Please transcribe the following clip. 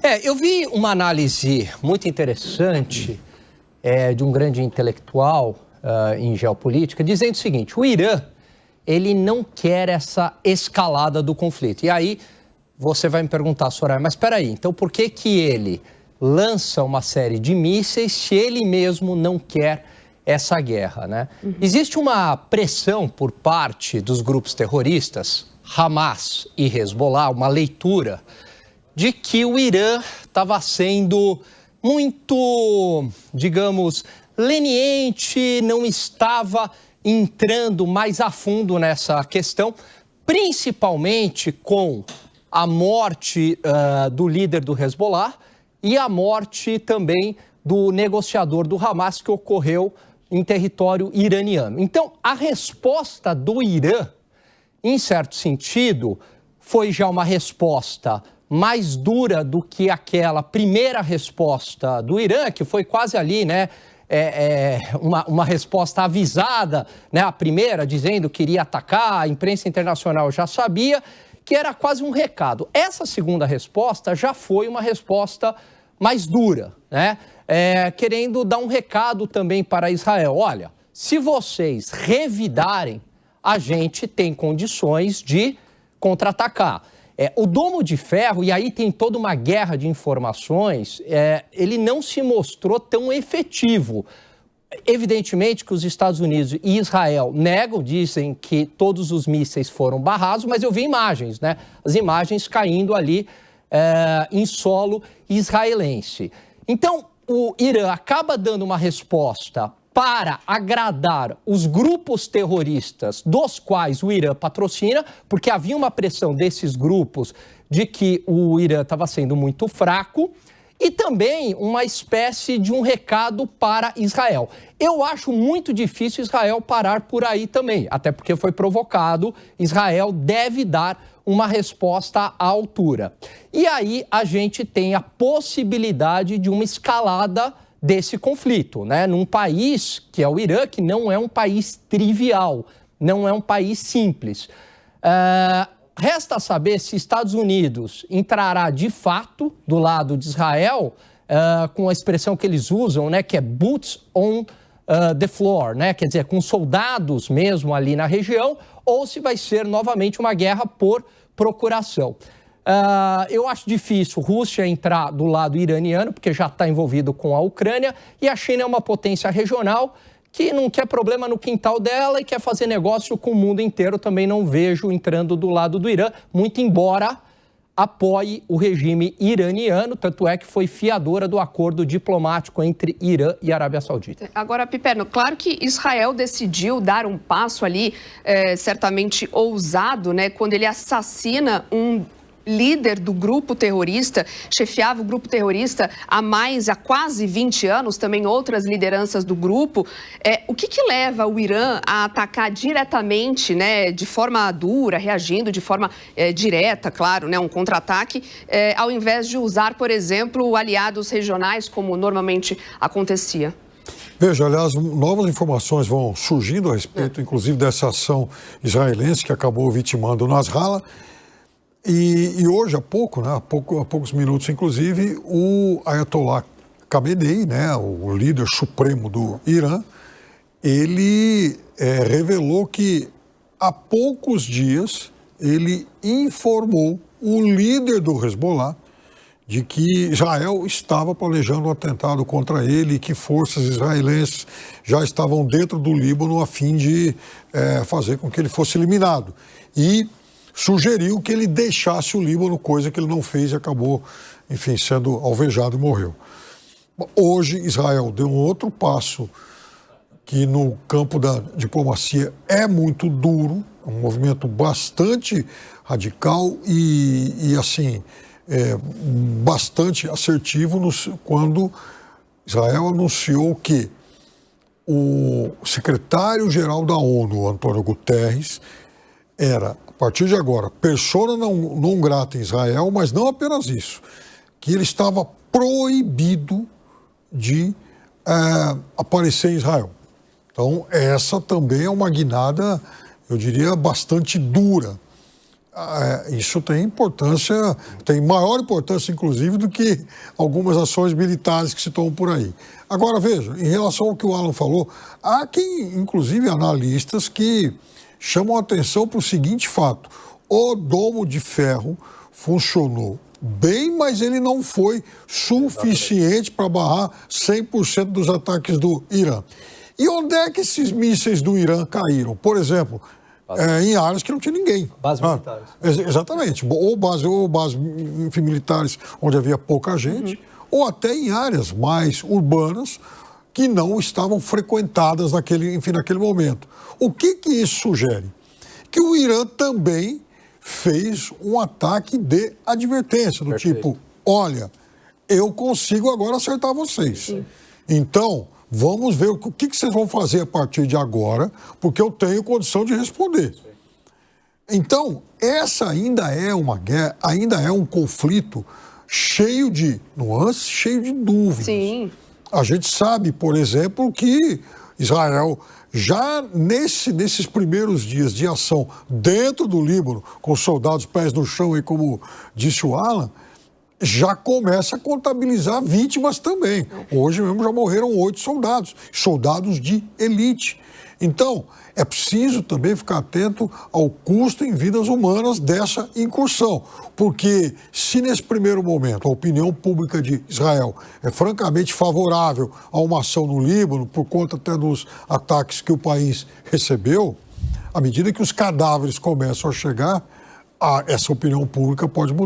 Eu vi uma análise muito interessante de um grande intelectual em geopolítica, dizendo o seguinte: o Irã, ele não quer essa escalada do conflito. E aí você vai me perguntar, Soraya, mas espera aí, então por que que ele lança uma série de mísseis se ele mesmo não quer essa guerra, né? Existe uma pressão por parte dos grupos terroristas, Hamas e Hezbollah, uma leitura de que o Irã estava sendo muito, digamos, leniente, não estava entrando mais a fundo nessa questão, principalmente com a morte do líder do Hezbollah e a morte também do negociador do Hamas, que ocorreu em território iraniano. Então, a resposta do Irã, em certo sentido, foi já uma resposta mais dura do que aquela primeira resposta do Irã, que foi quase ali, né, uma resposta avisada, né, a primeira dizendo que iria atacar, a imprensa internacional já sabia, que era quase um recado. Essa segunda resposta já foi uma resposta mais dura, né, querendo dar um recado também para Israel. Olha, se vocês revidarem, a gente tem condições de contra-atacar. O Domo de Ferro, e aí tem toda uma guerra de informações, ele não se mostrou tão efetivo. Evidentemente que os Estados Unidos e Israel negam, dizem que todos os mísseis foram barrados, mas eu vi imagens, né? As imagens caindo ali em solo israelense. Então, o Irã acaba dando uma resposta para agradar os grupos terroristas dos quais o Irã patrocina, porque havia uma pressão desses grupos de que o Irã estava sendo muito fraco, e também uma espécie de um recado para Israel. Eu acho muito difícil Israel parar por aí também, até porque foi provocado, Israel deve dar uma resposta à altura. E aí a gente tem a possibilidade de uma escalada desse conflito, né? Num país que é o Irã, que não é um país trivial, não é um país simples. Resta saber se Estados Unidos entrará de fato do lado de Israel, com a expressão que eles usam, né, que é boots on the floor, né? Quer dizer, com soldados mesmo ali na região, ou se vai ser novamente uma guerra por procuração. Eu acho difícil a Rússia entrar do lado iraniano, porque já está envolvido com a Ucrânia, e a China é uma potência regional que não quer problema no quintal dela e quer fazer negócio com o mundo inteiro. Também não vejo entrando do lado do Irã, muito embora apoie o regime iraniano, tanto é que foi fiadora do acordo diplomático entre Irã e Arábia Saudita. Agora, Piperno, claro que Israel decidiu dar um passo ali, certamente ousado, né, quando ele assassina um líder do grupo terrorista, chefiava o grupo terrorista há quase 20 anos, também outras lideranças do grupo. O que leva o Irã a atacar diretamente, né, de forma dura, reagindo de forma direta, claro, né, um contra-ataque, ao invés de usar, por exemplo, aliados regionais, como normalmente acontecia? Veja, aliás, novas informações vão surgindo a respeito, inclusive, dessa ação israelense que acabou vitimando Nasrallah. E hoje, há poucos minutos, inclusive, o Ayatollah Khamenei, né, o líder supremo do Irã, ele revelou que há poucos dias ele informou o líder do Hezbollah de que Israel estava planejando um atentado contra ele e que forças israelenses já estavam dentro do Líbano a fim de fazer com que ele fosse eliminado. E sugeriu que ele deixasse o Líbano, coisa que ele não fez e acabou, enfim, sendo alvejado e morreu. Hoje, Israel deu um outro passo que no campo da diplomacia é muito duro, um movimento bastante radical e assim, bastante assertivo quando Israel anunciou que o secretário-geral da ONU, Antônio Guterres, era, a partir de agora, persona não grata em Israel, mas não apenas isso, que ele estava proibido de aparecer em Israel. Então, essa também é uma guinada, eu diria, bastante dura isso tem importância, tem maior importância, inclusive, do que algumas ações militares que se tomam por aí. Agora, veja, em relação ao que o Alan falou, há quem, inclusive analistas, que chamam a atenção para o seguinte fato: o domo de ferro funcionou bem, mas ele não foi suficiente para barrar 100% dos ataques do Irã. E onde é que esses mísseis do Irã caíram? Por exemplo, em áreas que não tinha ninguém. Bases militares. Exatamente. Ou bases militares onde havia pouca gente, ou até em áreas mais urbanas que não estavam frequentadas naquele momento. O que isso sugere? Que o Irã também fez um ataque de advertência, do tipo, olha, eu consigo agora acertar vocês. Sim. Então, vamos ver o que vocês vão fazer a partir de agora, porque eu tenho condição de responder. Então, essa ainda é uma guerra, ainda é um conflito cheio de nuances, cheio de dúvidas. Sim. A gente sabe, por exemplo, que Israel, já nesses primeiros dias de ação dentro do Líbano, com soldados pés no chão, e como disse o Alan, já começa a contabilizar vítimas também. Hoje mesmo já morreram 8 soldados de elite. Então, é preciso também ficar atento ao custo em vidas humanas dessa incursão. Porque se nesse primeiro momento a opinião pública de Israel é francamente favorável a uma ação no Líbano, por conta até dos ataques que o país recebeu, à medida que os cadáveres começam a chegar, essa opinião pública pode mudar.